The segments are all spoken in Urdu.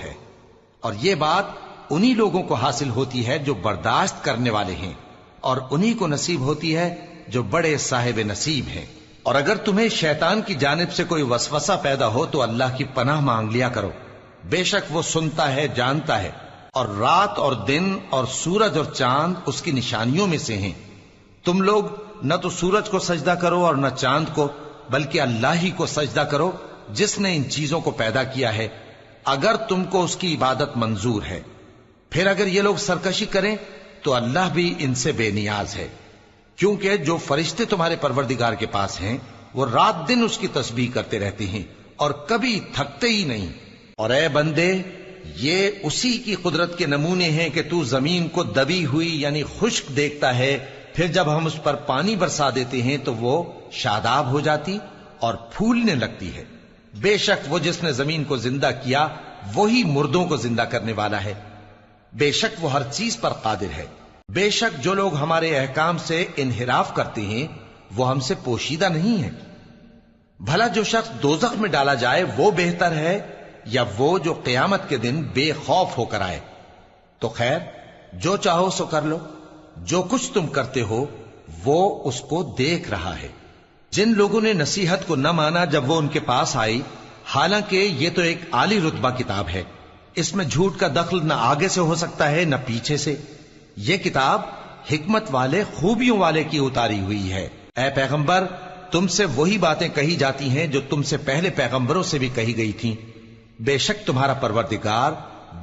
ہے، اور یہ بات انہی لوگوں کو حاصل ہوتی ہے جو برداشت کرنے والے ہیں، اور انہی کو نصیب ہوتی ہے جو بڑے صاحب نصیب ہیں۔ اور اگر تمہیں شیطان کی جانب سے کوئی وسوسہ پیدا ہو تو اللہ کی پناہ مانگ لیا کرو، بے شک وہ سنتا ہے، جانتا ہے، اور رات اور دن اور سورج اور چاند اس کی نشانیوں میں سے ہیں۔ تم لوگ نہ تو سورج کو سجدہ کرو اور نہ چاند کو، بلکہ اللہ ہی کو سجدہ کرو جس نے ان چیزوں کو پیدا کیا ہے، اگر تم کو اس کی عبادت منظور ہے۔ پھر اگر یہ لوگ سرکشی کریں تو اللہ بھی ان سے بے نیاز ہے، کیونکہ جو فرشتے تمہارے پروردگار کے پاس ہیں وہ رات دن اس کی تسبیح کرتے رہتے ہیں اور کبھی تھکتے ہی نہیں۔ اور اے بندے، یہ اسی کی قدرت کے نمونے ہیں کہ تو زمین کو دبی ہوئی یعنی خشک دیکھتا ہے، پھر جب ہم اس پر پانی برسا دیتے ہیں تو وہ شاداب ہو جاتی اور پھولنے لگتی ہے۔ بے شک وہ جس نے زمین کو زندہ کیا وہی مردوں کو زندہ کرنے والا ہے، بے شک وہ ہر چیز پر قادر ہے۔ بے شک جو لوگ ہمارے احکام سے انحراف کرتے ہیں وہ ہم سے پوشیدہ نہیں ہیں۔ بھلا جو شخص دوزخ میں ڈالا جائے وہ بہتر ہے یا وہ جو قیامت کے دن بے خوف ہو کر آئے؟ تو خیر، جو چاہو سو کر لو، جو کچھ تم کرتے ہو وہ اس کو دیکھ رہا ہے۔ جن لوگوں نے نصیحت کو نہ مانا جب وہ ان کے پاس آئی، حالانکہ یہ تو ایک عالی رتبہ کتاب ہے، اس میں جھوٹ کا دخل نہ آگے سے ہو سکتا ہے نہ پیچھے سے۔ یہ کتاب حکمت والے، خوبیوں والے کی اتاری ہوئی ہے۔ اے پیغمبر، تم سے وہی باتیں کہی جاتی ہیں جو تم سے پہلے پیغمبروں سے بھی کہی گئی تھیں۔ بے شک تمہارا پروردگار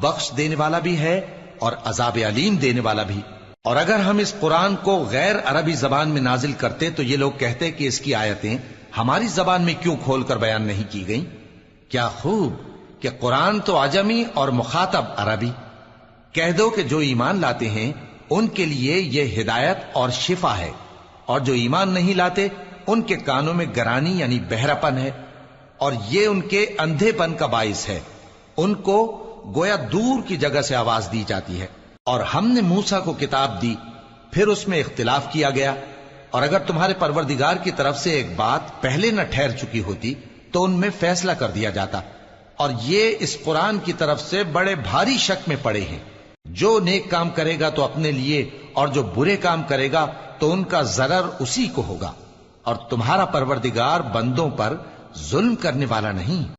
بخش دینے والا بھی ہے اور عذاب علیم دینے والا بھی۔ اور اگر ہم اس قرآن کو غیر عربی زبان میں نازل کرتے تو یہ لوگ کہتے کہ اس کی آیتیں ہماری زبان میں کیوں کھول کر بیان نہیں کی گئیں؟ کیا خوب کہ قرآن تو عجمی اور مخاطب عربی۔ کہہ دو کہ جو ایمان لاتے ہیں ان کے لیے یہ ہدایت اور شفا ہے، اور جو ایمان نہیں لاتے ان کے کانوں میں گرانی یعنی بہراپن ہے، اور یہ ان کے اندھے پن کا باعث ہے۔ ان کو گویا دور کی جگہ سے آواز دی جاتی ہے۔ اور ہم نے موسیٰ کو کتاب دی، پھر اس میں اختلاف کیا گیا، اور اگر تمہارے پروردگار کی طرف سے ایک بات پہلے نہ ٹھہر چکی ہوتی تو ان میں فیصلہ کر دیا جاتا۔ اور یہ اس قرآن کی طرف سے بڑے بھاری شک میں پڑے ہیں۔ جو نیک کام کرے گا تو اپنے لیے، اور جو برے کام کرے گا تو ان کا ضرر اسی کو ہوگا، اور تمہارا پروردگار بندوں پر ظلم کرنے والا نہیں۔